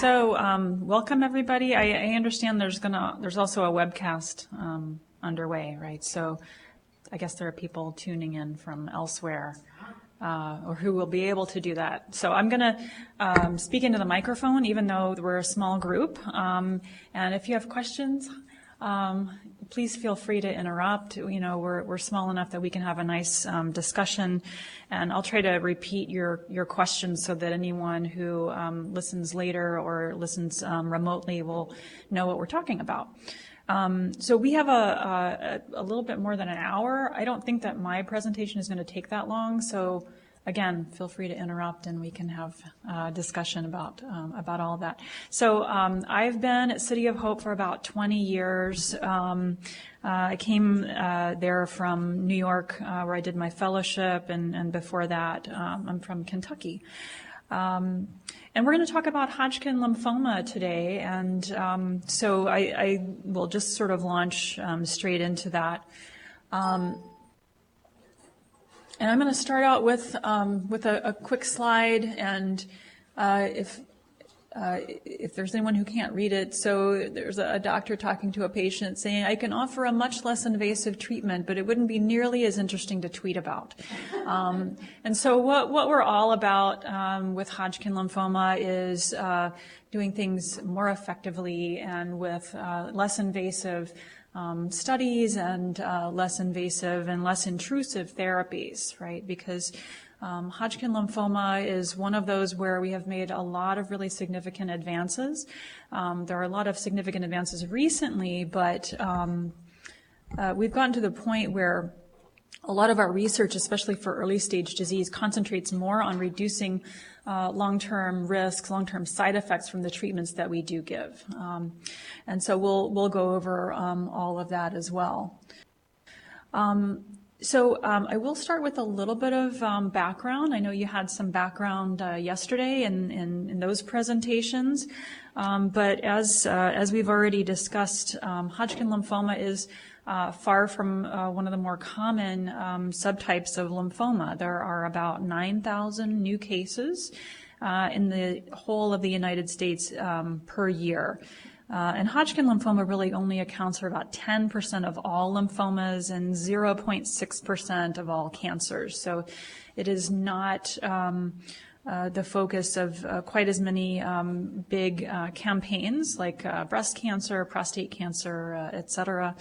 Welcome everybody. I understand there's also a webcast underway, right? So I guess there are people tuning in from elsewhere or who will be able to do that. So I'm going to speak into the microphone, even though we're a small group. And if you have questions, please feel free to interrupt. You know, we're small enough that we can have a nice discussion, and I'll try to repeat your questions so that anyone who listens later or listens remotely will know what we're talking about. So we have a little bit more than an hour. I don't think that my presentation is going to take that long. So again, feel free to interrupt and we can have a discussion about all of that. So I've been at City of Hope for about 20 years. I came there from New York where I did my fellowship, and before that I'm from Kentucky. And we're going to talk about Hodgkin lymphoma today, and so I will just sort of launch straight into that. And I'm going to start out with a quick slide, and if there's anyone who can't read it, so there's a doctor talking to a patient saying, I can offer a much less invasive treatment, but it wouldn't be nearly as interesting to tweet about. And so what we're all about with Hodgkin lymphoma is doing things more effectively and with less invasive studies and less invasive and less intrusive therapies, right? Because Hodgkin lymphoma is one of those where we have made a lot of really significant advances. There are a lot of significant advances recently, but we've gotten to the point where a lot of our research, especially for early stage disease, concentrates more on reducing long-term risks, long-term side effects from the treatments that we do give. And so we'll go over all of that as well. So I will start with a little bit of background. I know you had some background yesterday in those presentations, but as we've already discussed, Hodgkin lymphoma is far from one of the more common subtypes of lymphoma. There are about 9,000 new cases in the whole of the United States per year. And Hodgkin lymphoma really only accounts for about 10% of all lymphomas and 0.6% of all cancers. So it is not the focus of quite as many big campaigns like breast cancer, prostate cancer, et cetera.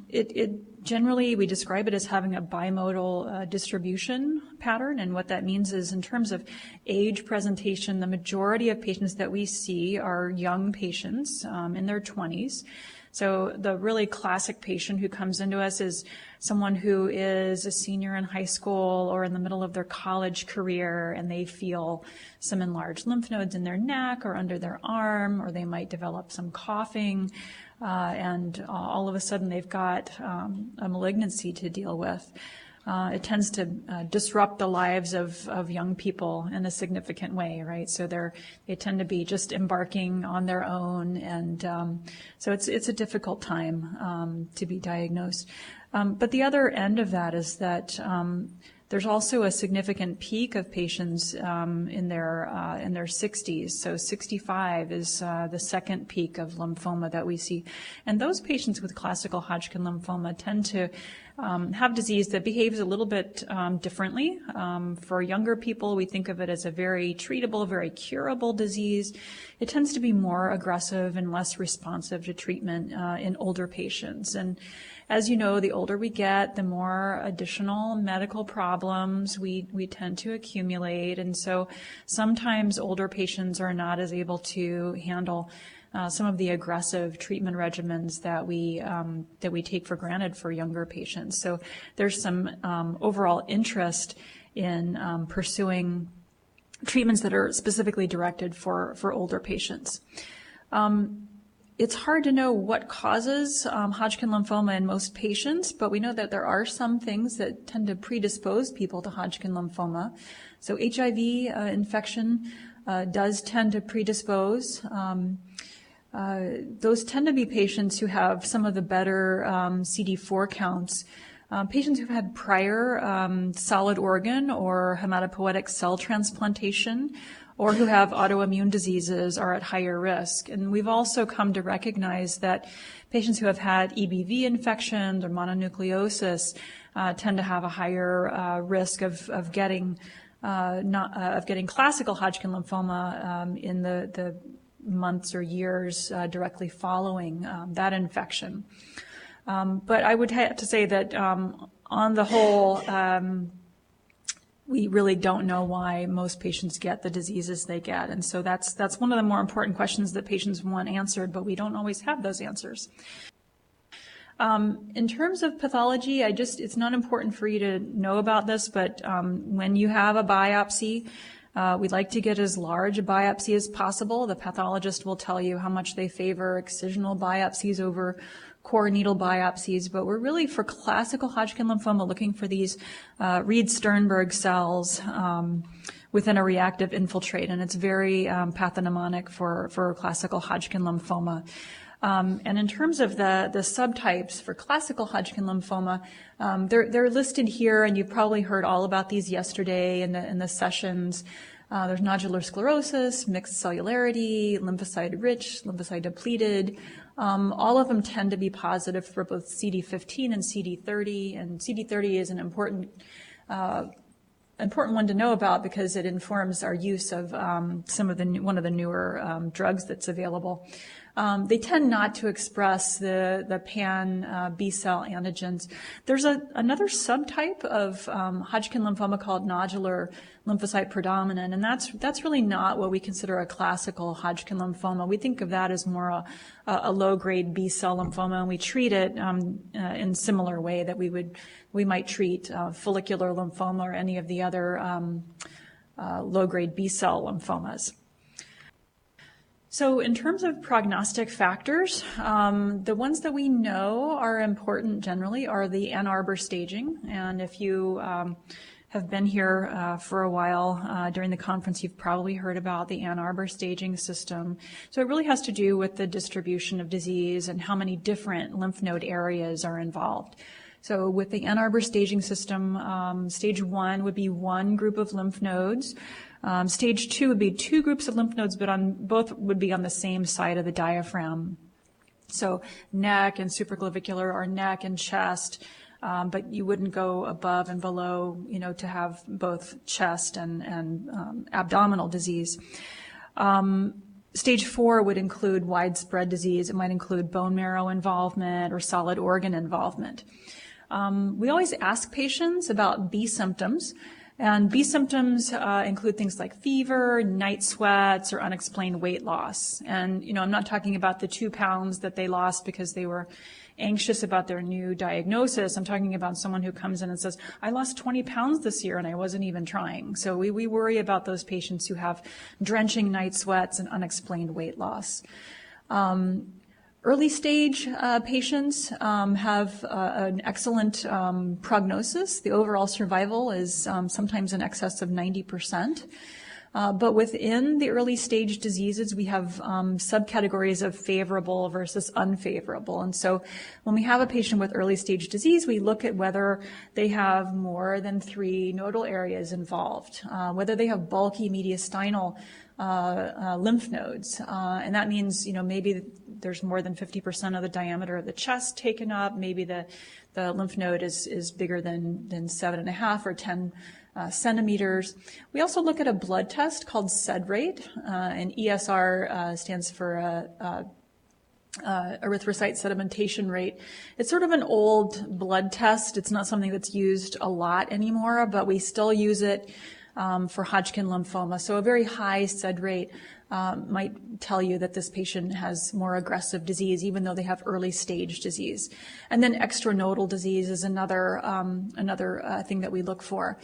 It generally, we describe it as having a bimodal distribution pattern, and what that means is in terms of age presentation, the majority of patients that we see are young patients in their 20s. So the really classic patient who comes into us is someone who is a senior in high school or in the middle of their college career, and they feel some enlarged lymph nodes in their neck or under their arm, or they might develop some coughing, and all of a sudden they've got a malignancy to deal with. It tends to disrupt the lives of young people in a significant way, right? So they tend to be just embarking on their own, and so it's a difficult time to be diagnosed. But the other end of that is that there's also a significant peak of patients in their 60s. So 65 is the second peak of lymphoma that we see. And those patients with classical Hodgkin lymphoma tend to have disease that behaves a little bit differently. For younger people, we think of it as a very treatable, very curable disease. It tends to be more aggressive and less responsive to treatment in older patients. And as you know, the older we get, the more additional medical problems we tend to accumulate. And so sometimes older patients are not as able to handle some of the aggressive treatment regimens that we take for granted for younger patients. So there's some overall interest in pursuing treatments that are specifically directed for older patients. It's hard to know what causes Hodgkin lymphoma in most patients, but we know that there are some things that tend to predispose people to Hodgkin lymphoma. So HIV infection does tend to predispose. Those tend to be patients who have some of the better CD4 counts Patients who've had prior solid organ or hematopoietic cell transplantation or who have autoimmune diseases are at higher risk. And we've also come to recognize that patients who have had EBV infections or mononucleosis tend to have a higher risk of getting classical Hodgkin lymphoma in the months or years directly following that infection. But I would have to say that on the whole, we really don't know why most patients get the diseases they get. And so that's one of the more important questions that patients want answered, but we don't always have those answers. In terms of pathology, it's not important for you to know about this, but when you have a biopsy, we'd like to get as large a biopsy as possible. The pathologist will tell you how much they favor excisional biopsies over core needle biopsies, but we're really, for classical Hodgkin lymphoma, looking for these Reed-Sternberg cells within a reactive infiltrate, and it's very pathognomonic for classical Hodgkin lymphoma. And in terms of the subtypes for classical Hodgkin lymphoma, they're listed here, and you've probably heard all about these yesterday in the sessions. There's nodular sclerosis, mixed cellularity, lymphocyte-rich, lymphocyte-depleted. All of them tend to be positive for both CD15 and CD30, and CD30 is an important one to know about because it informs our use of one of the newer drugs that's available. They tend not to express the pan B cell antigens. There's another subtype of Hodgkin lymphoma called nodular lymphocyte predominant, and that's really not what we consider a classical Hodgkin lymphoma. We think of that as more a low-grade B cell lymphoma, and we treat it in similar way that we might treat follicular lymphoma or any of the other low-grade B cell lymphomas. So in terms of prognostic factors, the ones that we know are important generally are the Ann Arbor staging. And if you have been here for a while during the conference, you've probably heard about the Ann Arbor staging system. So it really has to do with the distribution of disease and how many different lymph node areas are involved. So with the Ann Arbor staging system, stage 1 would be one group of lymph nodes. Stage 2 would be two groups of lymph nodes, but both would be on the same side of the diaphragm. So neck and supraclavicular or neck and chest, but you wouldn't go above and below, to have both chest and abdominal disease. Stage 4 would include widespread disease. It might include bone marrow involvement or solid organ involvement. We always ask patients about B symptoms. And B symptoms include things like fever, night sweats, or unexplained weight loss. And, I'm not talking about the 2 pounds that they lost because they were anxious about their new diagnosis. I'm talking about someone who comes in and says, I lost 20 pounds this year and I wasn't even trying. So we worry about those patients who have drenching night sweats and unexplained weight loss. Early stage patients have an excellent prognosis. The overall survival is sometimes in excess of 90%. But within the early stage diseases, we have subcategories of favorable versus unfavorable. And so when we have a patient with early stage disease, we look at whether they have more than 3 nodal areas involved, whether they have bulky mediastinal lymph nodes. And that means, maybe there's more than 50% of the diameter of the chest taken up. Maybe the lymph node is bigger than 7.5 or 10 centimeters. We also look at a blood test called SED rate, and ESR stands for erythrocyte sedimentation rate. It's sort of an old blood test. It's not something that's used a lot anymore, but we still use it for Hodgkin lymphoma. So a very high SED rate might tell you that this patient has more aggressive disease, even though they have early stage disease. And then extranodal disease is another thing that we look for.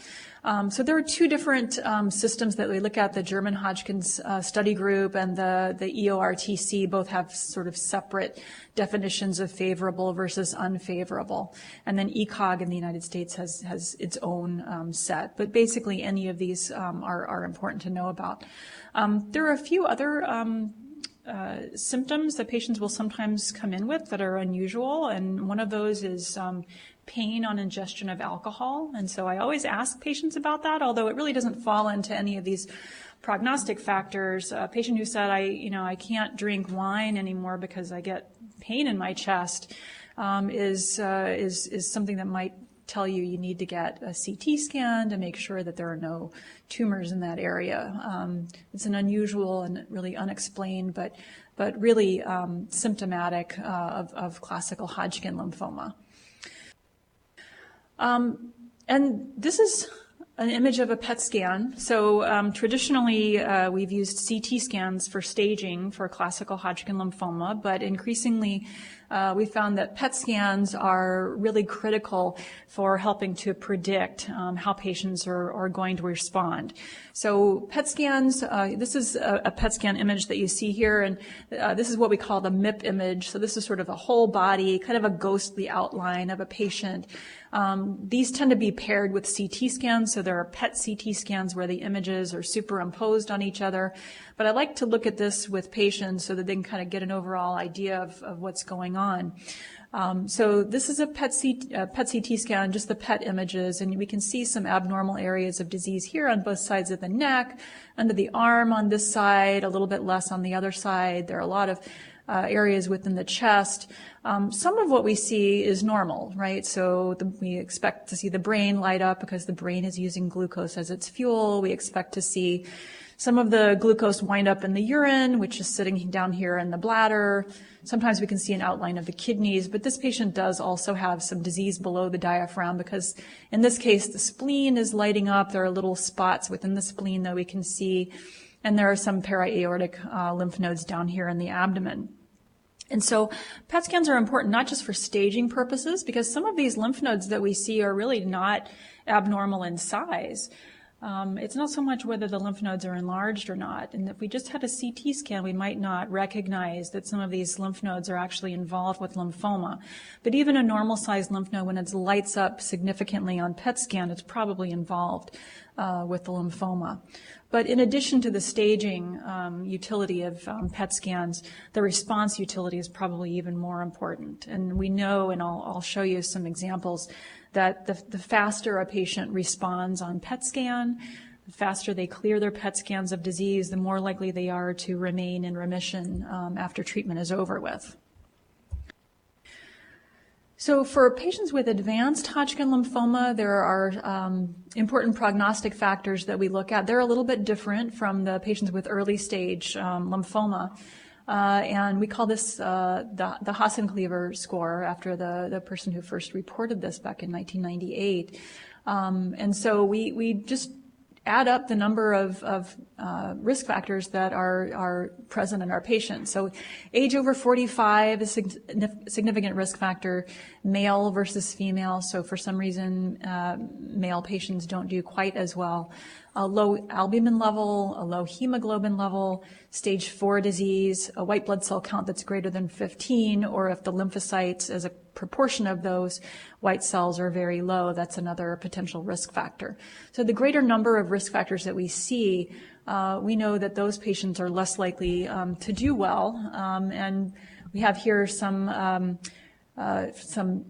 So there are 2 different systems that we look at. The German Hodgkin's study group and the EORTC both have sort of separate definitions of favorable versus unfavorable. And then ECOG in the United States has its own set. But basically, any of these are important to know about. There are a few other symptoms that patients will sometimes come in with that are unusual, and one of those is pain on ingestion of alcohol. And so I always ask patients about that, although it really doesn't fall into any of these prognostic factors. A patient who said, I can't drink wine anymore because I get pain in my chest, is something that might tell you need to get a CT scan to make sure that there are no tumors in that area. It's an unusual and really unexplained, but really symptomatic of classical Hodgkin lymphoma. And this is an image of a PET scan. So traditionally, we've used CT scans for staging for classical Hodgkin lymphoma, but increasingly we found that PET scans are really critical for helping to predict how patients are going to respond. So PET scans, this is a PET scan image that you see here, and this is what we call the MIP image. So this is sort of a whole body, kind of a ghostly outline of a patient. These tend to be paired with CT scans, so there are PET CT scans where the images are superimposed on each other. But I like to look at this with patients so that they can kind of get an overall idea of what's going on. So this is a PET CT scan, just the PET images, and we can see some abnormal areas of disease here on both sides of the neck, under the arm on this side, a little bit less on the other side. There are a lot of areas within the chest. Some of what we see is normal, right? So we expect to see the brain light up because the brain is using glucose as its fuel. We expect to see some of the glucose wind up in the urine, which is sitting down here in the bladder. Sometimes we can see an outline of the kidneys, but this patient does also have some disease below the diaphragm because in this case, the spleen is lighting up. There are little spots within the spleen that we can see, and there are some para-aortic lymph nodes down here in the abdomen. And so PET scans are important not just for staging purposes, because some of these lymph nodes that we see are really not abnormal in size. It's not so much whether the lymph nodes are enlarged or not. And if we just had a CT scan, we might not recognize that some of these lymph nodes are actually involved with lymphoma. But even a normal-sized lymph node, when it lights up significantly on PET scan, it's probably involved with the lymphoma. But in addition to the staging utility of PET scans, the response utility is probably even more important. And we know, and I'll show you some examples, that the faster a patient responds on PET scan, the faster they clear their PET scans of disease, the more likely they are to remain in remission after treatment is over with. So for patients with advanced Hodgkin lymphoma, there are important prognostic factors that we look at. They're a little bit different from the patients with early stage lymphoma. And we call this the Hassan-Cleaver score after the person who first reported this back in 1998. And so we just add up the number of risk factors that are present in our patients. So age over 45 is a significant risk factor, male versus female. So for some reason, male patients don't do quite as well. A low albumin level, a low hemoglobin level, stage 4 disease, a white blood cell count that's greater than 15, or if the lymphocytes as a proportion of those white cells are very low, that's another potential risk factor. So the greater number of risk factors that we see, we know that those patients are less likely to do well. And we have here some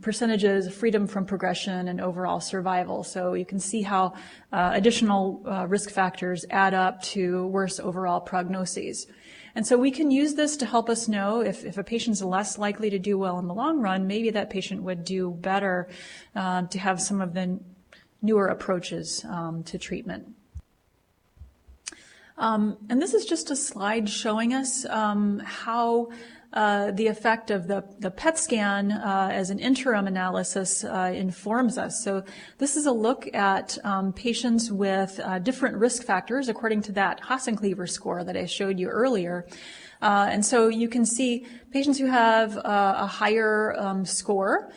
percentages of freedom from progression and overall survival. So you can see how additional risk factors add up to worse overall prognoses. And so we can use this to help us know if a patient's less likely to do well in the long run, maybe that patient would do better to have some of the newer approaches to treatment. And this is just a slide showing us how the effect of the PET scan as an interim analysis informs us. So this is a look at patients with different risk factors according to that Hassan-Cleaver score that I showed you earlier. And so you can see patients who have a higher score,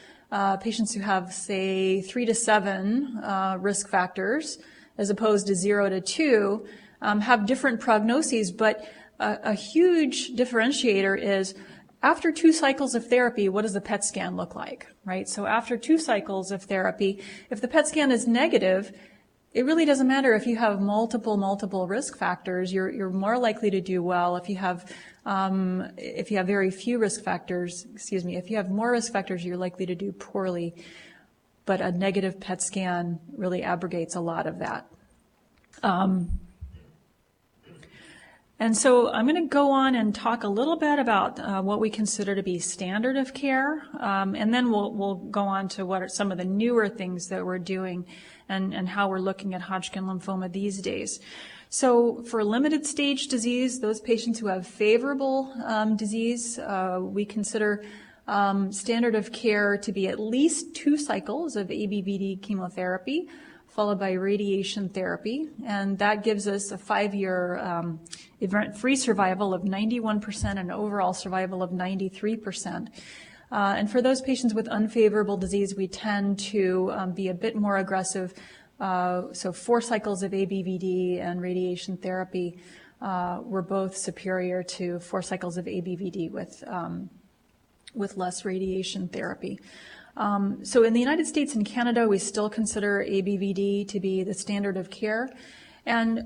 patients who have, say, 3 to 7 risk factors, as opposed to 0 to 2, have different prognoses, but a huge differentiator is after 2 cycles of therapy, what does the PET scan look like, right? So after 2 cycles of therapy, if the PET scan is negative, it really doesn't matter if you have multiple risk factors. You're more likely to do well if you have very few risk factors. Excuse me. If you have more risk factors, you're likely to do poorly. But a negative PET scan really abrogates a lot of that. And so I'm going to go on and talk a little bit about what we consider to be standard of care, and then we'll go on to what are some of the newer things that we're doing and how we're looking at Hodgkin lymphoma these days. So for limited stage disease, those patients who have favorable disease, we consider standard of care to be at least 2 cycles of ABVD chemotherapy, followed by radiation therapy, and that gives us a 5-year event-free survival of 91% and overall survival of 93%. And for those patients with unfavorable disease, we tend to be a bit more aggressive. So 4 cycles of ABVD and radiation therapy were both superior to 4 cycles of ABVD with less radiation therapy. So in the United States and Canada, we still consider ABVD to be the standard of care. And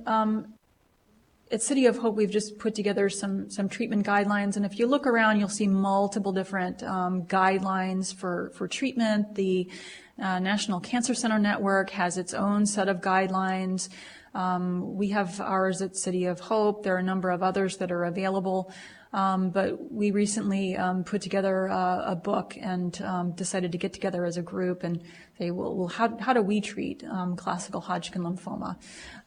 at City of Hope, we've just put together some treatment guidelines. And if you look around, you'll see multiple different guidelines for treatment. The National Cancer Center Network has its own set of guidelines. We have ours at City of Hope. There are a number of others that are available. But we recently put together a book and decided to get together as a group and say, well, how do we treat classical Hodgkin lymphoma?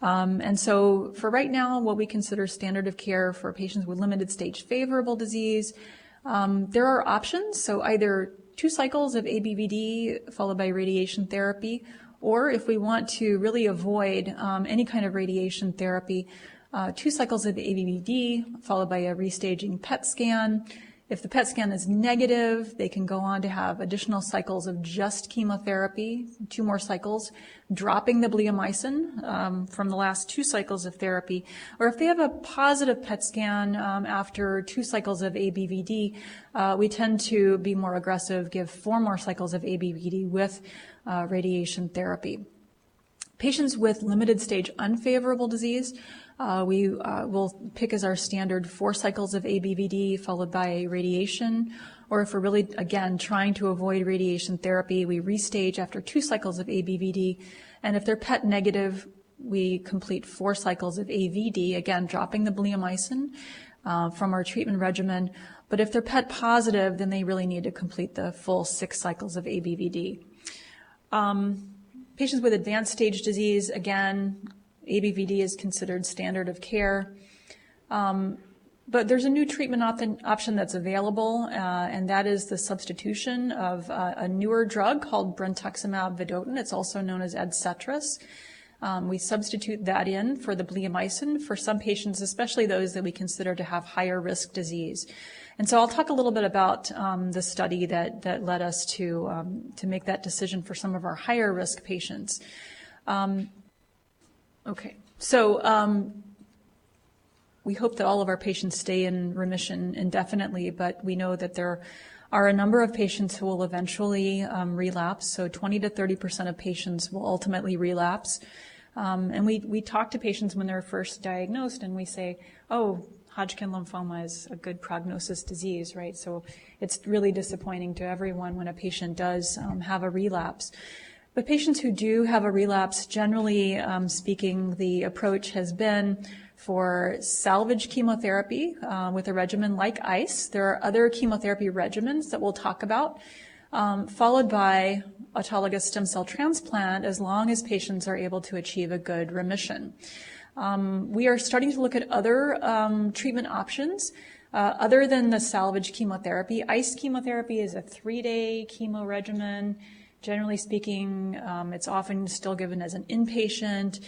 And so for right now, what we consider standard of care for patients with limited stage favorable disease, there are options. So either 2 cycles of ABVD followed by radiation therapy, or if we want to really avoid any kind of radiation therapy, 2 cycles of ABVD followed by a restaging PET scan. If the PET scan is negative, they can go on to have additional cycles of just chemotherapy, 2 more cycles, dropping the bleomycin from the last 2 cycles of therapy. Or if they have a positive PET scan after 2 cycles of ABVD, we tend to be more aggressive, give 4 more cycles of ABVD with radiation therapy. Patients with limited stage unfavorable disease, we will pick as our standard 4 cycles of ABVD followed by radiation, or if we're really, again, trying to avoid radiation therapy, we restage after 2 cycles of ABVD, and if they're PET negative, we complete 4 cycles of AVD, again, dropping the bleomycin from our treatment regimen, but if they're PET positive, then they really need to complete the full 6 cycles of ABVD. Patients with advanced stage disease, again, ABVD is considered standard of care. But there's a new treatment option that's available, and that is the substitution of a newer drug called brentuximab vedotin. It's also known as Adcetris. We substitute that in for the bleomycin for some patients, especially those that we consider to have higher risk disease. And so I'll talk a little bit about the study that led us to make that decision for some of our higher risk patients. Okay, so we hope that all of our patients stay in remission indefinitely, but we know that there are a number of patients who will eventually relapse. So 20 to 30% of patients will ultimately relapse. And we talk to patients when they're first diagnosed and we say, oh, Hodgkin lymphoma is a good prognosis disease, right? So it's really disappointing to everyone when a patient does have a relapse. But patients who do have a relapse, generally speaking, the approach has been for salvage chemotherapy with a regimen like ICE. There are other chemotherapy regimens that we'll talk about, followed by autologous stem cell transplant as long as patients are able to achieve a good remission. We are starting to look at other treatment options other than the salvage chemotherapy. ICE chemotherapy is a 3-day chemo regimen. Generally speaking, it's often still given as an inpatient.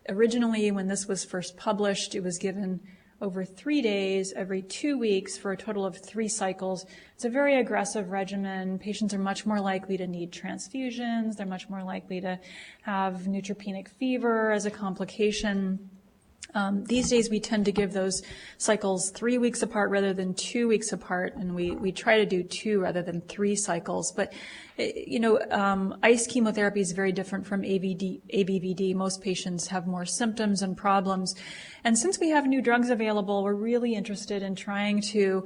Originally, when this was first published, it was given over 3 days, every 2 weeks for a total of 3 cycles. It's a very aggressive regimen. Patients are much more likely to need transfusions. They're much more likely to have neutropenic fever as a complication. These days we tend to give those cycles 3 weeks apart rather than 2 weeks apart, and we try to do 2 rather than 3 cycles. But, ICE chemotherapy is very different from ABVD. Most patients have more symptoms and problems. And since we have new drugs available, we're really interested in trying to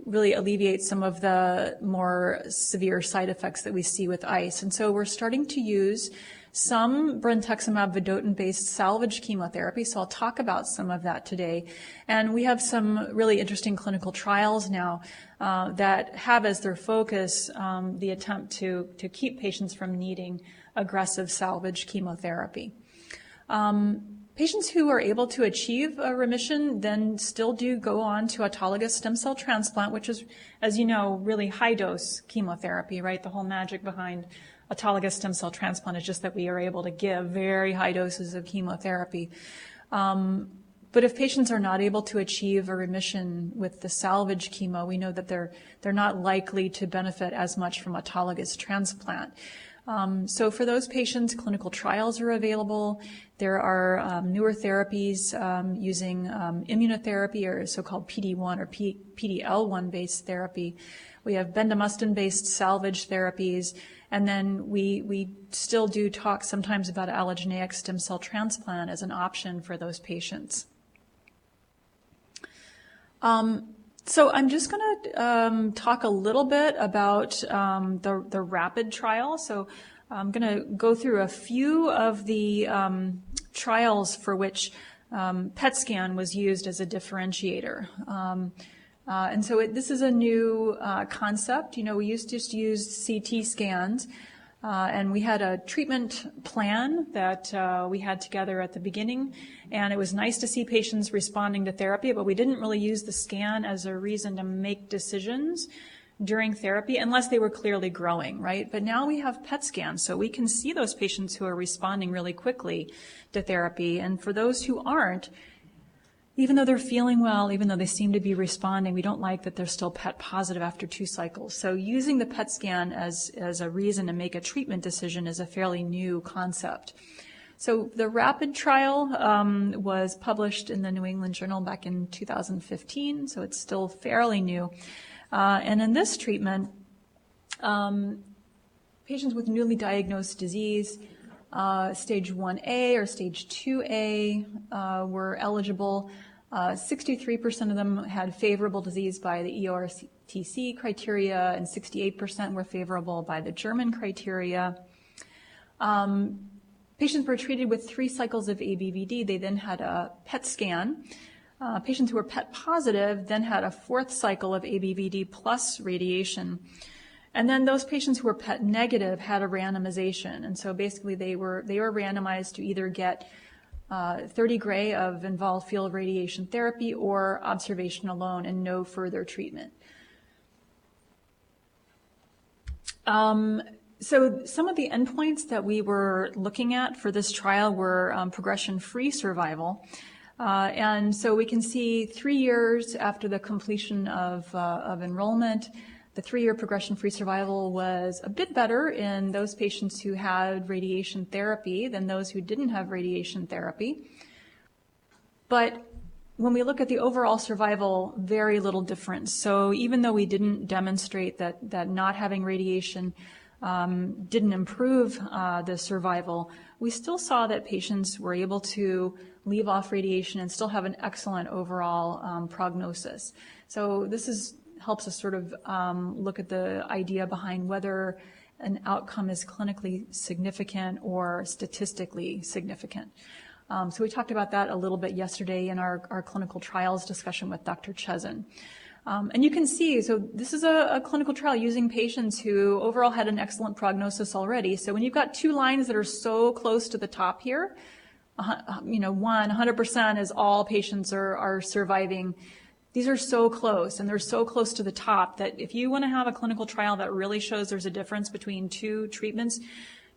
really alleviate some of the more severe side effects that we see with ICE. And so we're starting to use some brentuximab vedotin-based salvage chemotherapy, so I'll talk about some of that today. And we have some really interesting clinical trials now that have as their focus the attempt to keep patients from needing aggressive salvage chemotherapy. Patients who are able to achieve a remission then still do go on to autologous stem cell transplant, which is, as you know, really high-dose chemotherapy, right? The whole magic behind autologous stem cell transplant is just that we are able to give very high doses of chemotherapy. But if patients are not able to achieve a remission with the salvage chemo, we know that they're not likely to benefit as much from autologous transplant. So for those patients, clinical trials are available. There are newer therapies using immunotherapy or so-called PD-1 or PD-L1 based therapy. We have bendamustine based salvage therapies. And then we still do talk sometimes about allogeneic stem cell transplant as an option for those patients. So I'm just going to talk a little bit about the RAPID trial. So I'm going to go through a few of the trials for which PET scan was used as a differentiator. And so this is a new concept. We used to just use CT scans, and we had a treatment plan that we had together at the beginning, and it was nice to see patients responding to therapy, but we didn't really use the scan as a reason to make decisions during therapy unless they were clearly growing, right? But now we have PET scans, so we can see those patients who are responding really quickly to therapy, and for those who aren't, even though they're feeling well, even though they seem to be responding, we don't like that they're still PET positive after 2 cycles. So using the PET scan as a reason to make a treatment decision is a fairly new concept. So the RAPID trial was published in the New England Journal back in 2015, so it's still fairly new. And in this treatment, patients with newly diagnosed disease, stage 1A or stage 2A were eligible. 63% of them had favorable disease by the EORTC criteria, and 68% were favorable by the German criteria. Patients were treated with 3 cycles of ABVD. They then had a PET scan. Patients who were PET positive then had a 4th cycle of ABVD plus radiation. And then those patients who were PET negative had a randomization. And so basically they were randomized to either get 30 gray of involved field radiation therapy or observation alone and no further treatment. So some of the endpoints that we were looking at for this trial were progression-free survival. And so we can see 3 years after the completion of enrollment, the 3-year progression-free survival was a bit better in those patients who had radiation therapy than those who didn't have radiation therapy. But when we look at the overall survival, very little difference. So even though we didn't demonstrate that not having radiation didn't improve the survival, we still saw that patients were able to leave off radiation and still have an excellent overall prognosis. So this helps us sort of look at the idea behind whether an outcome is clinically significant or statistically significant. So we talked about that a little bit yesterday in our clinical trials discussion with Dr. Chezin. And you can see, so this is a clinical trial using patients who overall had an excellent prognosis already. So when you've got 2 lines that are so close to the top here, 100% is all patients are surviving. These are so close, and they're so close to the top that if you want to have a clinical trial that really shows there's a difference between 2 treatments,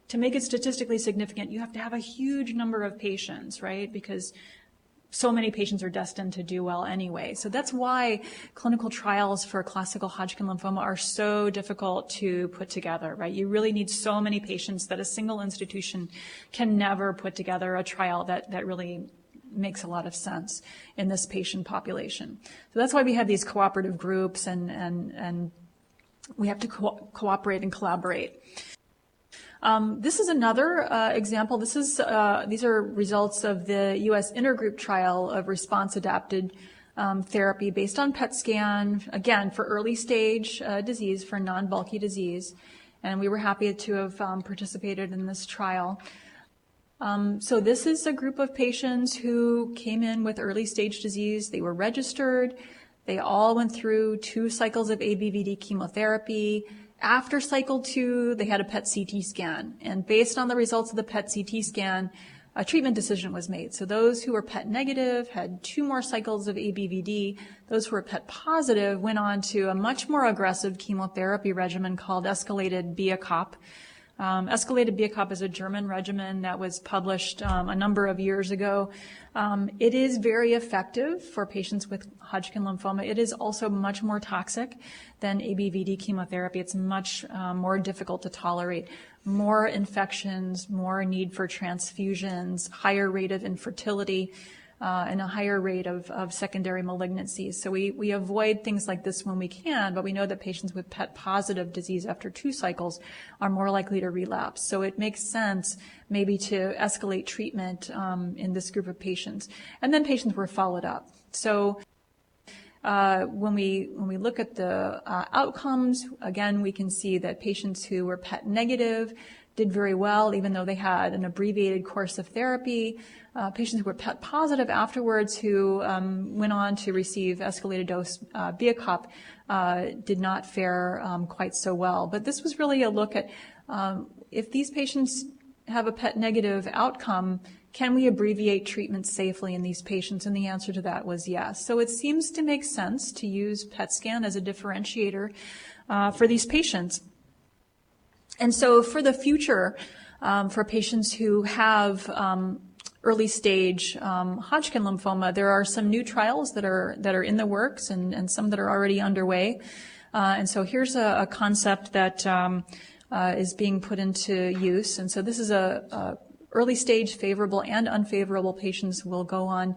to make it statistically significant, you have to have a huge number of patients, right? Because so many patients are destined to do well anyway. So that's why clinical trials for classical Hodgkin lymphoma are so difficult to put together, right? You really need so many patients that a single institution can never put together a trial that really makes a lot of sense in this patient population. So that's why we have these cooperative groups, and we have to cooperate and collaborate. This is another example. These are results of the U.S. intergroup trial of response-adapted therapy based on PET scan, again, for early stage disease, for non-bulky disease. And we were happy to have participated in this trial. So this is a group of patients who came in with early stage disease. They were registered. They all went through 2 cycles of ABVD chemotherapy. After cycle 2, they had a PET CT scan. And based on the results of the PET CT scan, a treatment decision was made. So those who were PET negative had 2 more cycles of ABVD. Those who were PET positive went on to a much more aggressive chemotherapy regimen called escalated FACP. Escalated FACP is a German regimen that was published a number of years ago. It is very effective for patients with Hodgkin lymphoma. It is also much more toxic than ABVD chemotherapy. It's much more difficult to tolerate. More infections, more need for transfusions, higher rate of infertility, and a higher rate of secondary malignancies. So we avoid things like this when we can, but we know that patients with PET positive disease after 2 cycles are more likely to relapse. So it makes sense maybe to escalate treatment in this group of patients. And then patients were followed up. So when we look at the outcomes, again, we can see that patients who were PET negative did very well, even though they had an abbreviated course of therapy. Patients who were PET positive afterwards who went on to receive escalated dose FACP did not fare quite so well. But this was really a look at if these patients have a PET negative outcome, can we abbreviate treatment safely in these patients? And the answer to that was yes. So it seems to make sense to use PET scan as a differentiator for these patients. And so for the future, for patients who have early stage Hodgkin lymphoma, there are some new trials that are in the works and some that are already underway. And so here's a concept that is being put into use. And so this is a early stage favorable and unfavorable patients will go on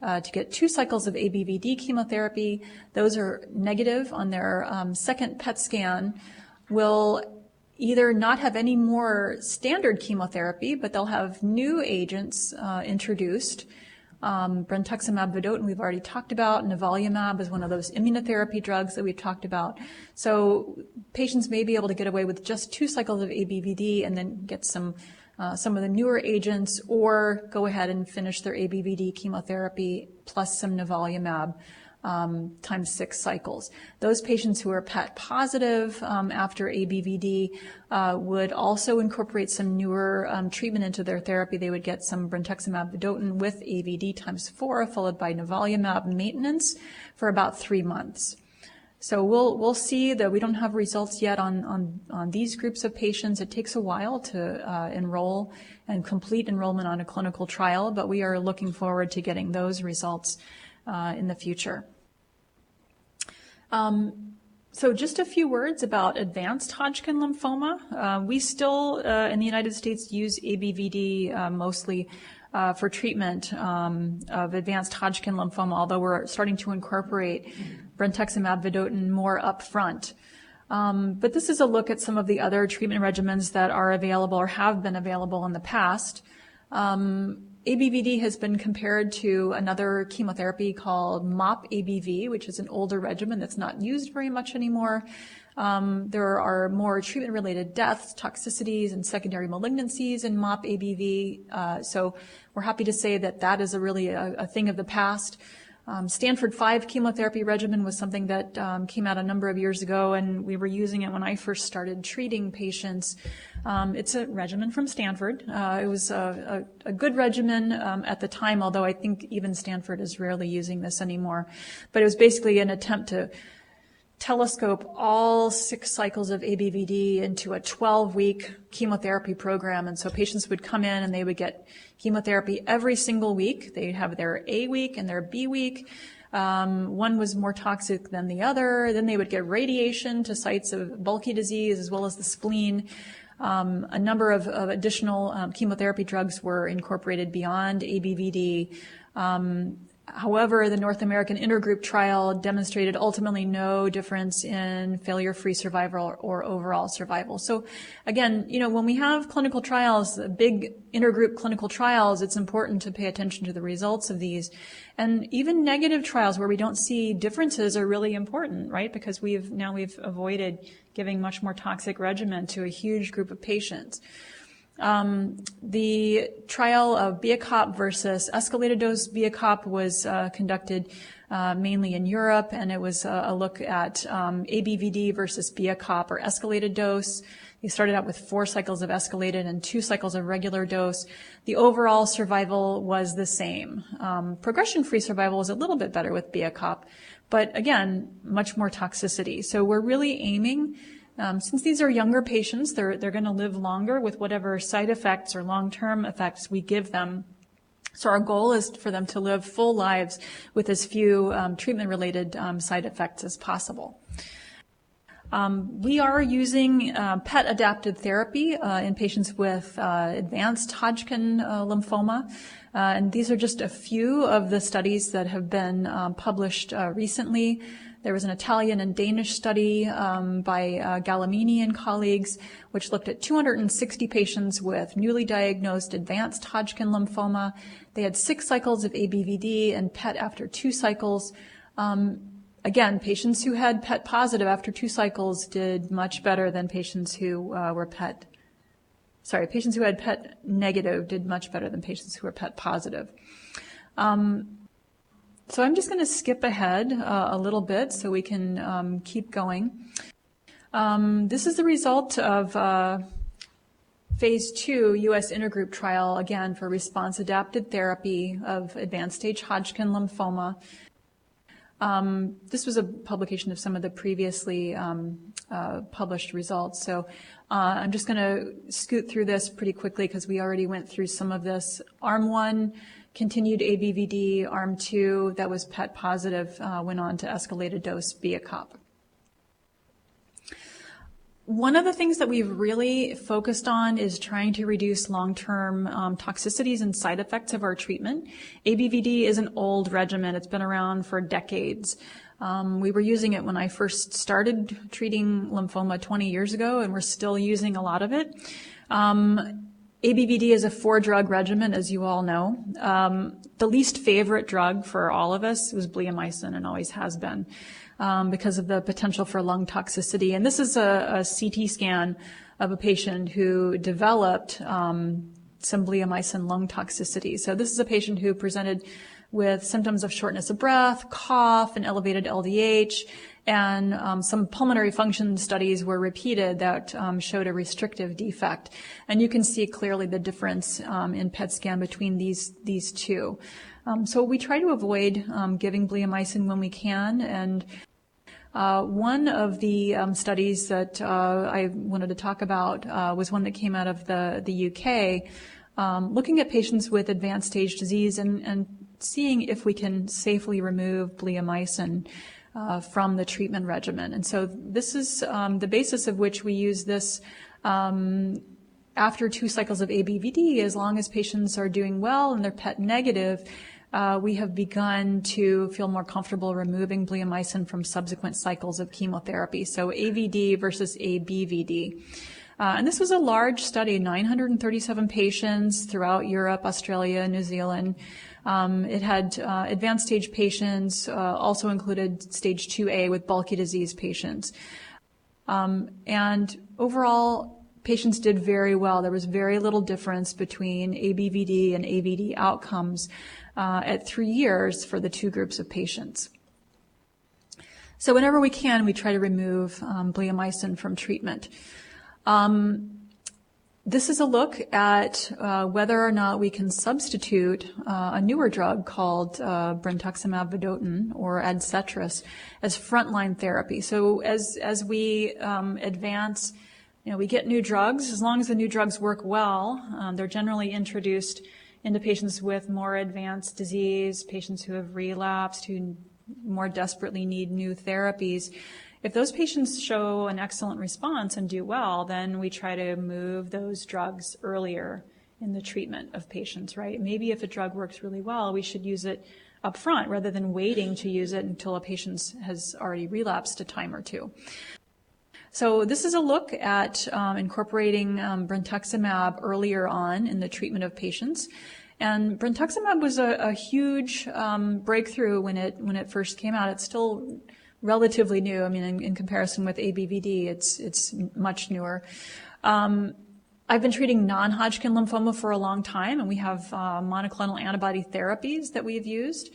to get 2 cycles of ABVD chemotherapy. Those are negative on their second PET scan, will either not have any more standard chemotherapy, but they'll have new agents introduced. Brentuximab vedotin we've already talked about. Nivolumab is one of those immunotherapy drugs that we've talked about. So patients may be able to get away with just 2 cycles of ABVD and then get some of the newer agents, or go ahead and finish their ABVD chemotherapy plus some nivolumab times 6 cycles. Those patients who are PET positive after ABVD would also incorporate some newer treatment into their therapy. They would get some brentuximab vedotin with AVD times 4, followed by nivolumab maintenance for about 3 months. So we'll see that we don't have results yet on these groups of patients. It takes a while to enroll and complete enrollment on a clinical trial, but we are looking forward to getting those results in the future. So just a few words about advanced Hodgkin lymphoma. We still in the United States use ABVD mostly for treatment of advanced Hodgkin lymphoma, although we're starting to incorporate brentuximab vedotin more upfront. But this is a look at some of the other treatment regimens that are available or have been available in the past. ABVD has been compared to another chemotherapy called MOP-ABV, which is an older regimen that's not used very much anymore. There are more treatment-related deaths, toxicities, and secondary malignancies in MOP-ABV. So we're happy to say that that is really a thing of the past. Stanford 5 chemotherapy regimen was something that came out a number of years ago, and we were using it when I first started treating patients. It's a regimen from Stanford. It was a good regimen at the time, although I think even Stanford is rarely using this anymore. But it was basically an attempt to telescope all 6 cycles of ABVD into a 12-week chemotherapy program. And so patients would come in and they would get chemotherapy every single week. They'd have their A week and their B week. One was more toxic than the other. Then they would get radiation to sites of bulky disease as well as the spleen. A number of additional chemotherapy drugs were incorporated beyond ABVD. However, the North American intergroup trial demonstrated ultimately no difference in failure-free survival or overall survival. So again, when we have clinical trials, big intergroup clinical trials, it's important to pay attention to the results of these. And even negative trials where we don't see differences are really important, right? Because we've avoided giving much more toxic regimen to a huge group of patients. The trial of FACP versus escalated dose FACP was conducted mainly in Europe, and it was a look at ABVD versus FACP or escalated dose. They started out with 4 cycles of escalated and 2 cycles of regular dose. The overall survival was the same. Progression-free survival was a little bit better with FACP, but again, much more toxicity. So we're really aiming, since these are younger patients, they're going to live longer with whatever side effects or long-term effects we give them. So our goal is for them to live full lives with as few treatment-related side effects as possible. We are using PET-adapted therapy in patients with advanced Hodgkin lymphoma. And these are just a few of the studies that have been published recently. There was an Italian and Danish study by Gallimini and colleagues, which looked at 260 patients with newly diagnosed advanced Hodgkin lymphoma. They had 6 cycles of ABVD and PET after 2 cycles. Again, patients who had PET positive after 2 cycles did much better than patients who patients who had PET negative did much better than patients who were PET positive. So I'm just going to skip ahead a little bit so we can keep going. This is the result of phase 2 U.S. intergroup trial, again, for response-adapted therapy of advanced stage Hodgkin lymphoma. This was a publication of some of the previously published results. So I'm just going to scoot through this pretty quickly because we already went through some of this. Arm 1, continued ABVD. Arm 2, that was PET positive, went on to escalated dose FACP. One of the things that we've really focused on is trying to reduce long-term toxicities and side effects of our treatment. ABVD is an old regimen. It's been around for decades. We were using it when I first started treating lymphoma 20 years ago, and we're still using a lot of it. ABVD is a 4-drug regimen, as you all know. The least favorite drug for all of us was bleomycin and always has been. Because of the potential for lung toxicity. And this is a CT scan of a patient who developed some bleomycin lung toxicity. So this is a patient who presented with symptoms of shortness of breath, cough, and elevated LDH, and some pulmonary function studies were repeated that showed a restrictive defect. And you can see clearly the difference in PET scan between these two. So we try to avoid giving bleomycin when we can, and one of the studies that I wanted to talk about was one that came out of the UK, looking at patients with advanced stage disease and seeing if we can safely remove bleomycin from the treatment regimen. And so this is the basis of which we use this after 2 cycles of ABVD. As long as patients are doing well and they're PET negative, we have begun to feel more comfortable removing bleomycin from subsequent cycles of chemotherapy. So AVD versus ABVD. And this was a large study, 937 patients throughout Europe, Australia, New Zealand. It had advanced stage patients, also included stage 2A with bulky disease patients. And overall, patients did very well. There was very little difference between ABVD and AVD outcomes at 3 years for the 2 groups of patients. So whenever we can, we try to remove bleomycin from treatment. This is a look at whether or not we can substitute a newer drug called brentuximab vedotin or Adcetris as frontline therapy. So as we advance, we get new drugs. As long as the new drugs work well, they're generally introduced into patients with more advanced disease, patients who have relapsed, who more desperately need new therapies. If those patients show an excellent response and do well, then we try to move those drugs earlier in the treatment of patients, right? Maybe if a drug works really well, we should use it up front rather than waiting to use it until a patient has already relapsed a time or two. So this is a look at incorporating brentuximab earlier on in the treatment of patients. And brentuximab was a huge breakthrough when it first came out. It's still relatively new. I mean, in comparison with ABVD, it's much newer. I've been treating non-Hodgkin lymphoma for a long time, and we have monoclonal antibody therapies that we've used.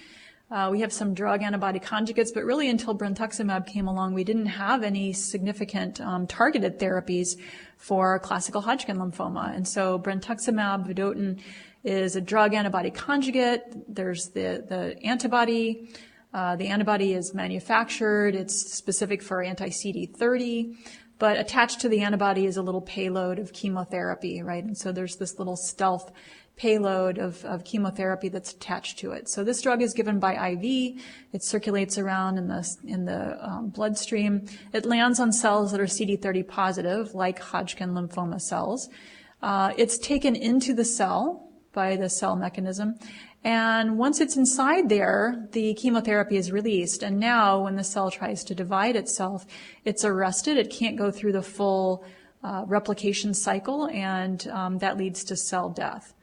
We have some drug antibody conjugates, but really until brentuximab came along, we didn't have any significant targeted therapies for classical Hodgkin lymphoma. And so brentuximab vedotin is a drug antibody conjugate. There's the antibody. The antibody is manufactured. It's specific for anti-CD30. But attached to the antibody is a little payload of chemotherapy, right? And so there's this little stealth payload of chemotherapy that's attached to it. So this drug is given by IV. It circulates around in the bloodstream. It lands on cells that are CD30 positive, like Hodgkin lymphoma cells. It's taken into the cell by the cell mechanism. And once it's inside there, the chemotherapy is released. And now when the cell tries to divide itself, it's arrested. It can't go through the full replication cycle, and that leads to cell death.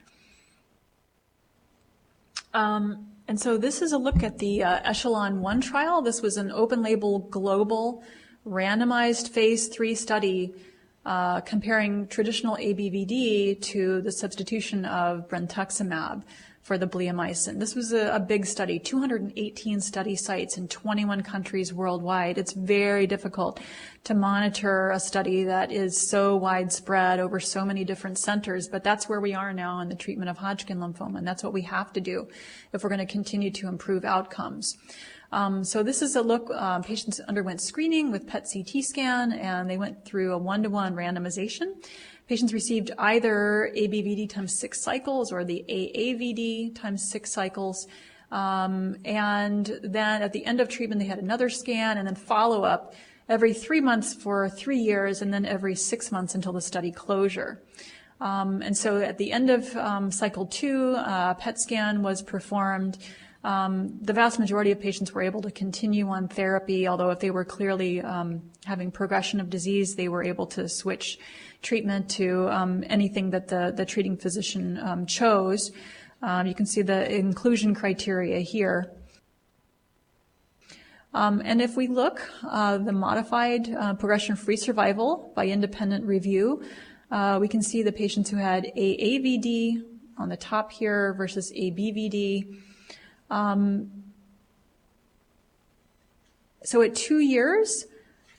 And so this is a look at the Echelon-1 trial. This was an open-label, global, randomized phase 3 study comparing traditional ABVD to the substitution of brentuximab for the bleomycin. This was a big study, 218 study sites in 21 countries worldwide. It's very difficult to monitor a study that is so widespread over so many different centers, but that's where we are now in the treatment of Hodgkin lymphoma, and that's what we have to do if we're going to continue to improve outcomes. So this is a look, patients underwent screening with PET-CT scan, and they went through a 1-to-1 randomization. Patients received either ABVD times 6 cycles or the AAVD times 6 cycles. And then at the end of treatment, they had another scan and then follow-up every 3 months for 3 years and then every 6 months until the study closure. And so at the end of cycle 2, PET scan was performed. The vast majority of patients were able to continue on therapy, although if they were clearly having progression of disease, they were able to switch treatment to anything that the treating physician chose. You can see the inclusion criteria here. And if we look, the modified progression-free survival by independent review, we can see the patients who had AAVD on the top here versus ABVD. So at 2 years,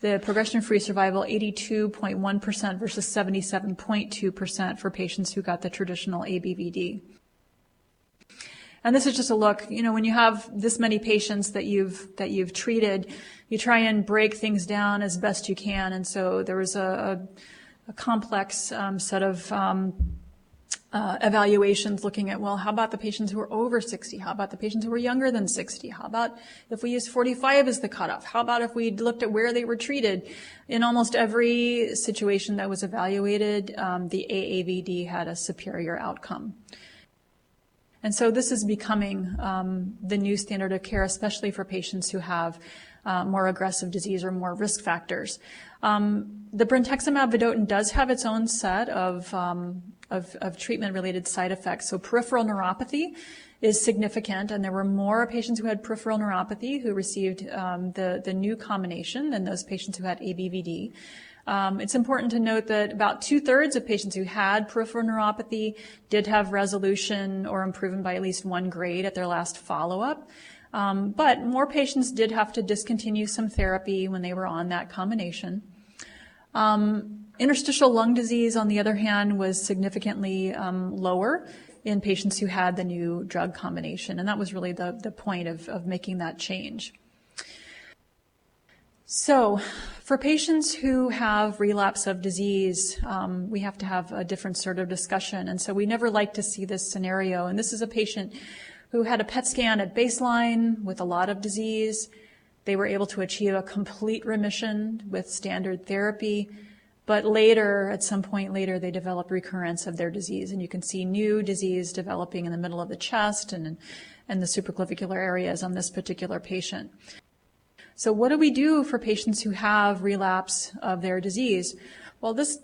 the progression-free survival, 82.1% versus 77.2% for patients who got the traditional ABVD. And this is just a look, you know, when you have this many patients that you've treated, you try and break things down as best you can. And so there was a complex set of evaluations looking at, well, how about the patients who are over 60? How about the patients who are younger than 60? How about if we use 45 as the cutoff? How about if we looked at where they were treated? In almost every situation that was evaluated, the AAVD had a superior outcome. And so this is becoming the new standard of care, especially for patients who have more aggressive disease or more risk factors. The brentuximab vedotin does have its own set of treatment-related side effects. So peripheral neuropathy is significant, and there were more patients who had peripheral neuropathy who received the new combination than those patients who had ABVD. It's important to note that about 2/3 of patients who had peripheral neuropathy did have resolution or improvement by at least 1 grade at their last follow-up. But more patients did have to discontinue some therapy when they were on that combination. Interstitial lung disease, on the other hand, was significantly lower in patients who had the new drug combination, and that was really the point of making that change. So for patients who have relapse of disease, we have to have a different sort of discussion, and so we never like to see this scenario. And this is a patient who had a PET scan at baseline with a lot of disease. They were able to achieve a complete remission with standard therapy. But later, at some point later, they develop recurrence of their disease. And you can see new disease developing in the middle of the chest and the supraclavicular areas on this particular patient. So what do we do for patients who have relapse of their disease? Well, this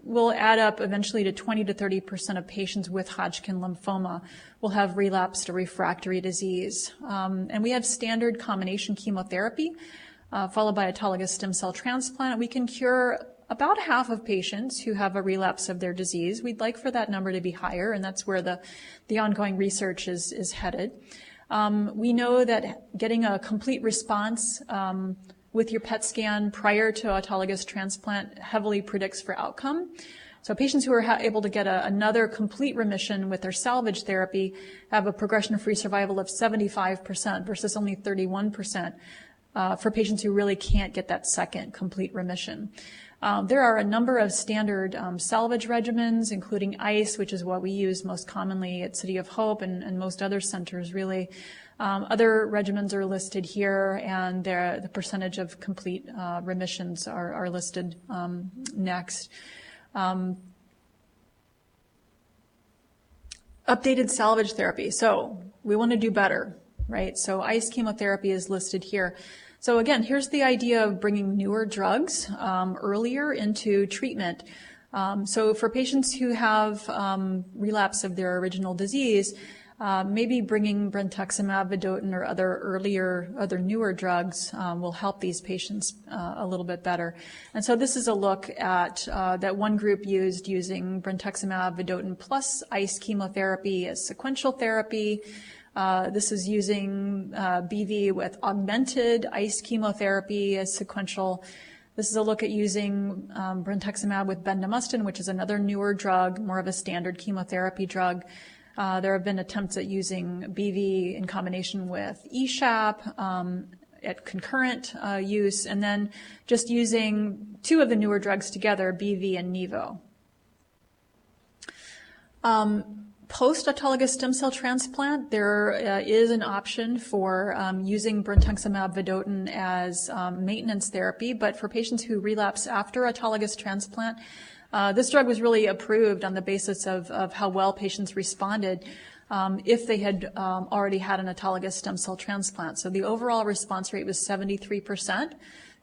will add up eventually to 20 to 30% of patients with Hodgkin lymphoma will have relapsed or refractory disease. And we have standard combination chemotherapy, followed by autologous stem cell transplant. We can cure about half of patients who have a relapse of their disease. We'd like for that number to be higher, and that's where the ongoing research is headed. We know that getting a complete response with your PET scan prior to autologous transplant heavily predicts for outcome. So patients who are able to get another complete remission with their salvage therapy have a progression-free survival of 75% versus only 31% for patients who really can't get that second complete remission. There are a number of standard salvage regimens, including ICE, which is what we use most commonly at City of Hope and most other centers, really. Other regimens are listed here, and the percentage of complete remissions are listed next. Updated salvage therapy. So we want to do better, right? So ICE chemotherapy is listed here. So again, here's the idea of bringing newer drugs earlier into treatment. So for patients who have relapse of their original disease, maybe bringing brentuximab vedotin or other newer drugs will help these patients a little bit better. And so this is a look at that one group using brentuximab vedotin plus ICE chemotherapy as sequential therapy. This is using BV with augmented ICE chemotherapy as sequential. This is a look at using brentuximab with bendamustine, which is another newer drug, more of a standard chemotherapy drug. There have been attempts at using BV in combination with ESHAP at concurrent use, and then just using two of the newer drugs together, BV and Nivo. Post-autologous stem cell transplant, there is an option for using brentuximab vedotin as maintenance therapy, but for patients who relapse after autologous transplant, this drug was really approved on the basis of how well patients responded if they had already had an autologous stem cell transplant. So the overall response rate was 73%.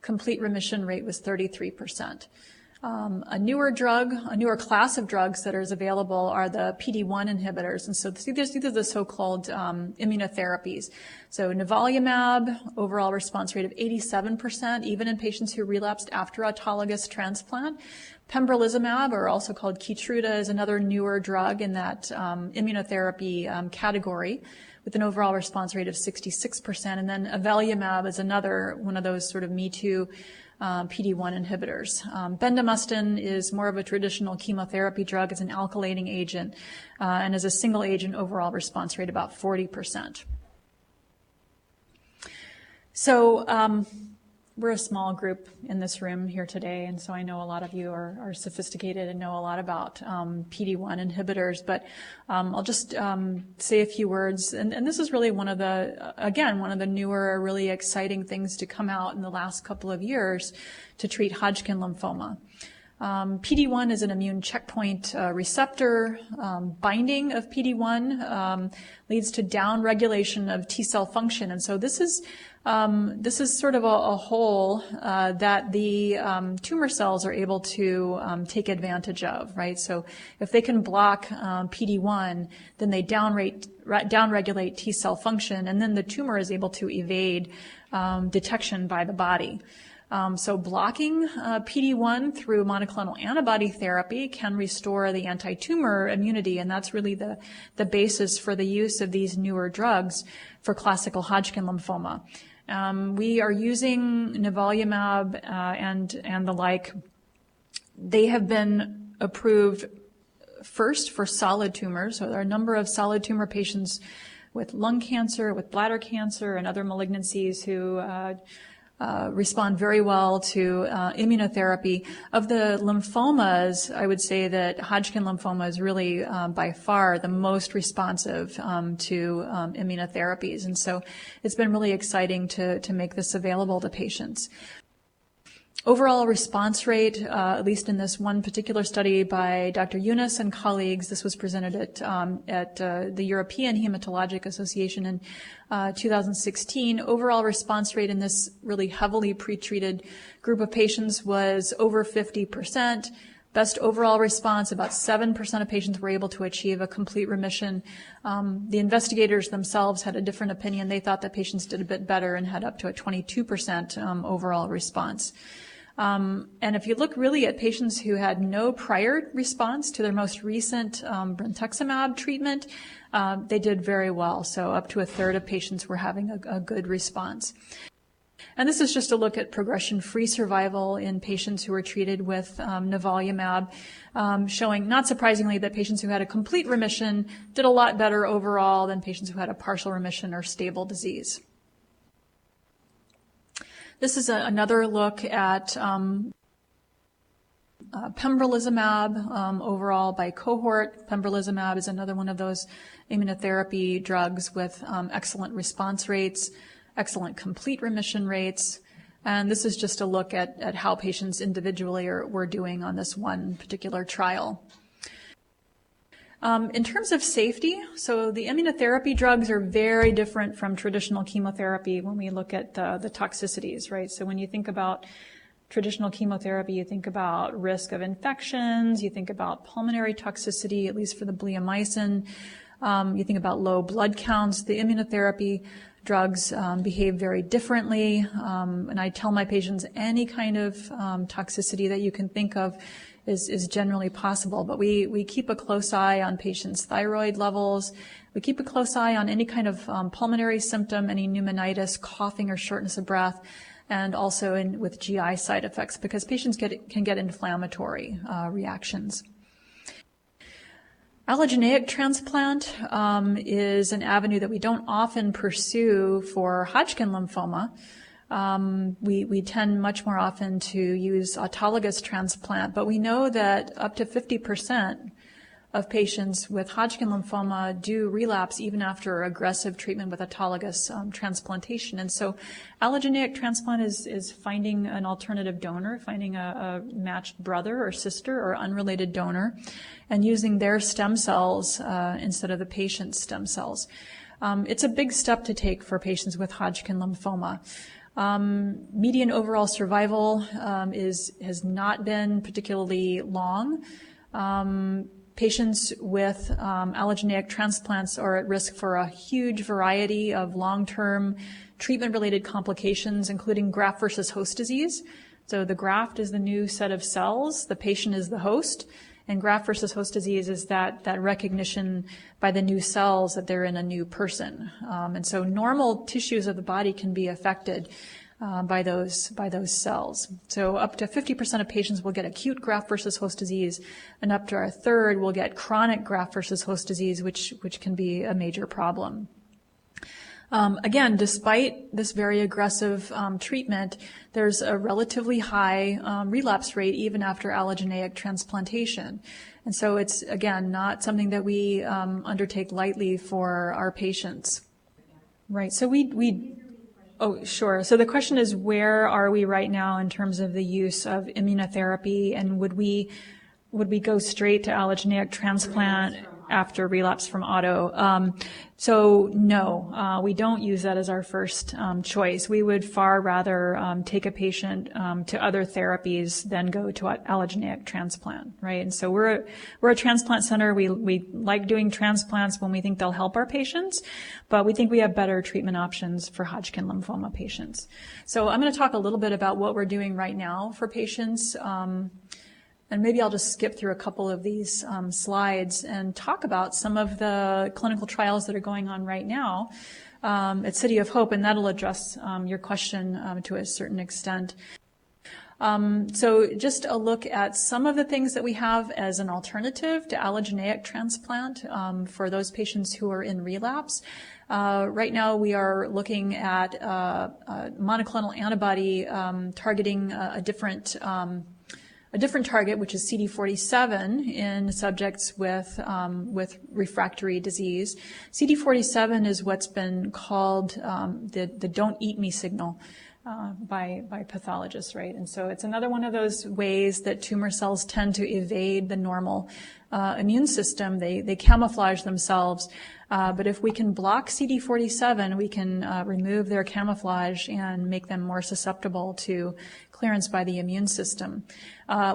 Complete remission rate was 33%. A newer class of drugs that is available are the PD-1 inhibitors. And so these are the so-called immunotherapies. So nivolumab, overall response rate of 87%, even in patients who relapsed after autologous transplant. Pembrolizumab, or also called Keytruda, is another newer drug in that immunotherapy category with an overall response rate of 66%. And then avelumab is another one of those sort of Me Too PD-1 inhibitors. Bendamustine is more of a traditional chemotherapy drug. It's an alkylating agent, and as a single agent, overall response rate about 40%. So we're a small group in this room here today, and so I know a lot of you are sophisticated and know a lot about PD-1 inhibitors, but I'll just say a few words. And this is really one of the newer, really exciting things to come out in the last couple of years to treat Hodgkin lymphoma. PD-1 is an immune checkpoint receptor. Binding of PD-1 leads to downregulation of T cell function, and so this is sort of a hole that the tumor cells are able to take advantage of, right? So if they can block PD-1, then they downregulate T cell function, and then the tumor is able to evade detection by the body. So blocking PD-1 through monoclonal antibody therapy can restore the anti-tumor immunity, and that's really the basis for the use of these newer drugs for classical Hodgkin lymphoma. We are using nivolumab and the like. They have been approved first for solid tumors. So there are a number of solid tumor patients with lung cancer, with bladder cancer, and other malignancies who respond very well to immunotherapy. Of the lymphomas, I would say that Hodgkin lymphoma is really by far the most responsive to immunotherapies. And so it's been really exciting to make this available to patients. Overall response rate, at least in this one particular study by Dr. Yunus and colleagues, this was presented at the European Hematologic Association in 2016. Overall response rate in this really heavily pretreated group of patients was over 50%. Best overall response, about 7% of patients were able to achieve a complete remission. The investigators themselves had a different opinion. They thought that patients did a bit better and had up to a 22% overall response. And if you look really at patients who had no prior response to their most recent brentuximab treatment, they did very well. So up to a third of patients were having a good response. And this is just a look at progression-free survival in patients who were treated with nivolumab, showing, not surprisingly, that patients who had a complete remission did a lot better overall than patients who had a partial remission or stable disease. This is another look at pembrolizumab overall by cohort. Pembrolizumab is another one of those immunotherapy drugs with excellent response rates, excellent complete remission rates. And this is just a look at how patients individually were doing on this one particular trial. In terms of safety, so the immunotherapy drugs are very different from traditional chemotherapy when we look at the toxicities, right? So when you think about traditional chemotherapy, you think about risk of infections, you think about pulmonary toxicity, at least for the bleomycin, you think about low blood counts. The immunotherapy drugs behave very differently, and I tell my patients any kind of toxicity that you can think of is generally possible, but we keep a close eye on patients' thyroid levels. We keep a close eye on any kind of pulmonary symptom, any pneumonitis, coughing or shortness of breath, and also with GI side effects, because patients can get inflammatory reactions. Allogeneic transplant is an avenue that we don't often pursue for Hodgkin lymphoma. We tend much more often to use autologous transplant, but we know that up to 50% of patients with Hodgkin lymphoma do relapse even after aggressive treatment with autologous transplantation. And so allogeneic transplant is finding an alternative donor, finding a matched brother or sister or unrelated donor, and using their stem cells instead of the patient's stem cells. It's a big step to take for patients with Hodgkin lymphoma. Median overall survival has not been particularly long. Patients with allogeneic transplants are at risk for a huge variety of long-term treatment-related complications, including graft versus host disease. So the graft is the new set of cells, the patient is the host, and graft versus host disease is that recognition by the new cells that they're in a new person. And so normal tissues of the body can be affected by those cells. So up to 50% of patients will get acute graft versus host disease, and up to a third will get chronic graft versus host disease, which can be a major problem. Again, despite this very aggressive treatment, there's a relatively high relapse rate even after allogeneic transplantation. And so it's, again, not something that we undertake lightly for our patients. Right, so oh, sure. So the question is, where are we right now in terms of the use of immunotherapy, and would we go straight to allogeneic transplant after relapse from auto? So no, we don't use that as our first choice. We would far rather take a patient to other therapies than go to allogeneic transplant, right? And so we're a transplant center. We like doing transplants when we think they'll help our patients, but we think we have better treatment options for Hodgkin lymphoma patients. So I'm going to talk a little bit about what we're doing right now for patients. And maybe I'll just skip through a couple of these slides and talk about some of the clinical trials that are going on right now at City of Hope, and that'll address your question to a certain extent. So just a look at some of the things that we have as an alternative to allogeneic transplant for those patients who are in relapse. Right now we are looking at a monoclonal antibody targeting a different target, which is CD47 in subjects with refractory disease. CD47 is what's been called the "don't eat me" signal. by pathologists, right? And so it's another one of those ways that tumor cells tend to evade the normal immune system. They camouflage themselves. But if we can block CD47, we can remove their camouflage and make them more susceptible to clearance by the immune system.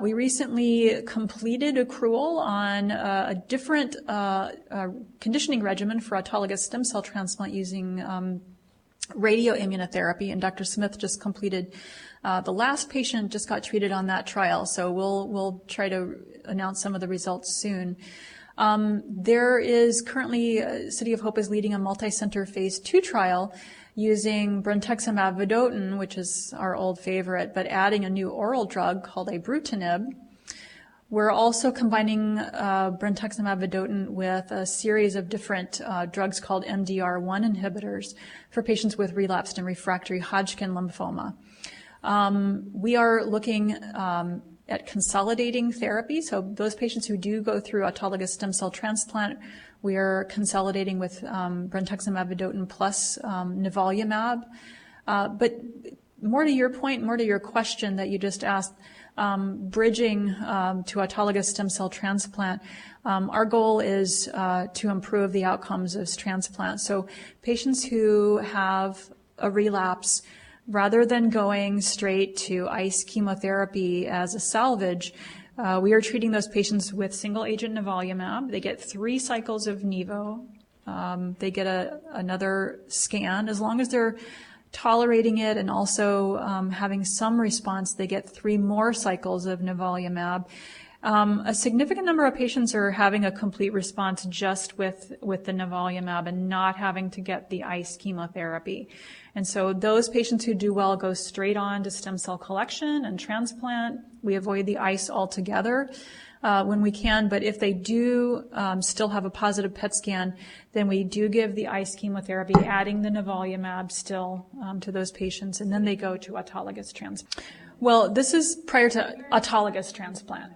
We recently completed accrual on a different conditioning regimen for autologous stem cell transplant using radioimmunotherapy, and Dr. Smith just completed the last patient just got treated on that trial, so we'll try to announce some of the results soon. There is currently, City of Hope is leading a multi-center phase 2 trial using brentuximab vedotin, which is our old favorite, but adding a new oral drug called ibrutinib. We're also combining brentuximab vedotin with a series of different drugs called MDR1 inhibitors for patients with relapsed and refractory Hodgkin lymphoma. We are looking at consolidating therapy. So those patients who do go through autologous stem cell transplant, we are consolidating with brentuximab vedotin plus nivolumab. But more to your point, more to your question that you just asked, bridging to autologous stem cell transplant, our goal is to improve the outcomes of transplant. So patients who have a relapse, rather than going straight to ICE chemotherapy as a salvage, we are treating those patients with single-agent nivolumab. They get 3 cycles of Nivo. They get another scan. As long as they're tolerating it and also having some response, they get 3 more cycles of nivolumab. A significant number of patients are having a complete response just with the nivolumab and not having to get the ICE chemotherapy. And so those patients who do well go straight on to stem cell collection and transplant. We avoid the ICE altogether when we can, but if they do still have a positive PET scan, then we do give the ICE chemotherapy, adding the nivolumab still to those patients, and then they go to autologous transplant. Well, this is prior to autologous transplant.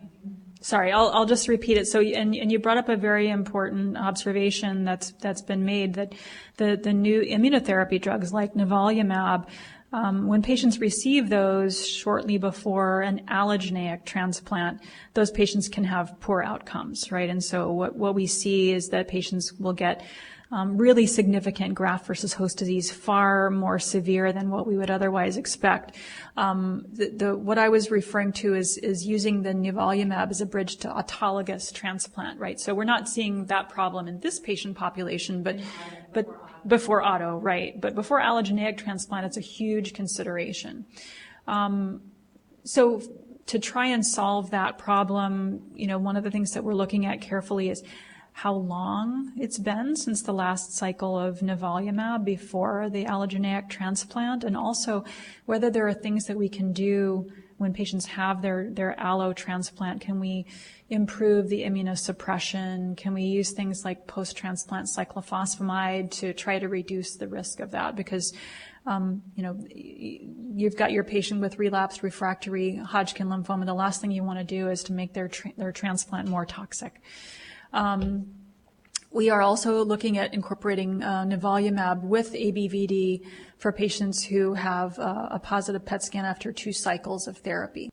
Sorry, I'll just repeat it. So, and you brought up a very important observation that's been made, that the new immunotherapy drugs like nivolumab, when patients receive those shortly before an allogeneic transplant, those patients can have poor outcomes, right? And so what we see is that patients will get really significant graft versus host disease, far more severe than what we would otherwise expect. What I was referring to is using the nivolumab as a bridge to autologous transplant, right? So we're not seeing that problem in this patient population, but before auto, right? But before allogeneic transplant, it's a huge consideration. So to try and solve that problem, one of the things that we're looking at carefully is how long it's been since the last cycle of nivolumab before the allogeneic transplant, and also whether there are things that we can do when patients have their allo transplant. Can we improve the immunosuppression? Can we use things like post-transplant cyclophosphamide to try to reduce the risk of that? Because you've got your patient with relapsed refractory Hodgkin lymphoma. The last thing you want to do is to make their transplant more toxic. We are also looking at incorporating nivolumab with ABVD for patients who have a positive PET scan after 2 cycles of therapy.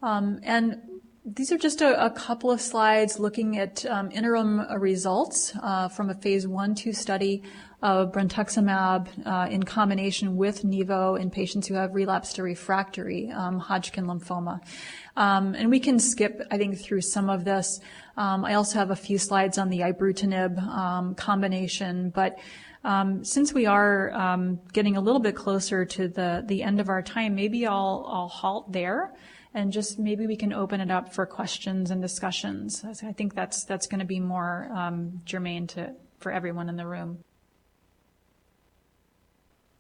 And these are just a couple of slides looking at interim results from a phase 1/2 study of brentuximab in combination with Nivo in patients who have relapsed or refractory Hodgkin lymphoma. And we can skip, I think, through some of this. I also have a few slides on the ibrutinib combination, but since we are getting a little bit closer to the end of our time, maybe I'll halt there, and just maybe we can open it up for questions and discussions. I think that's going to be more germane for everyone in the room.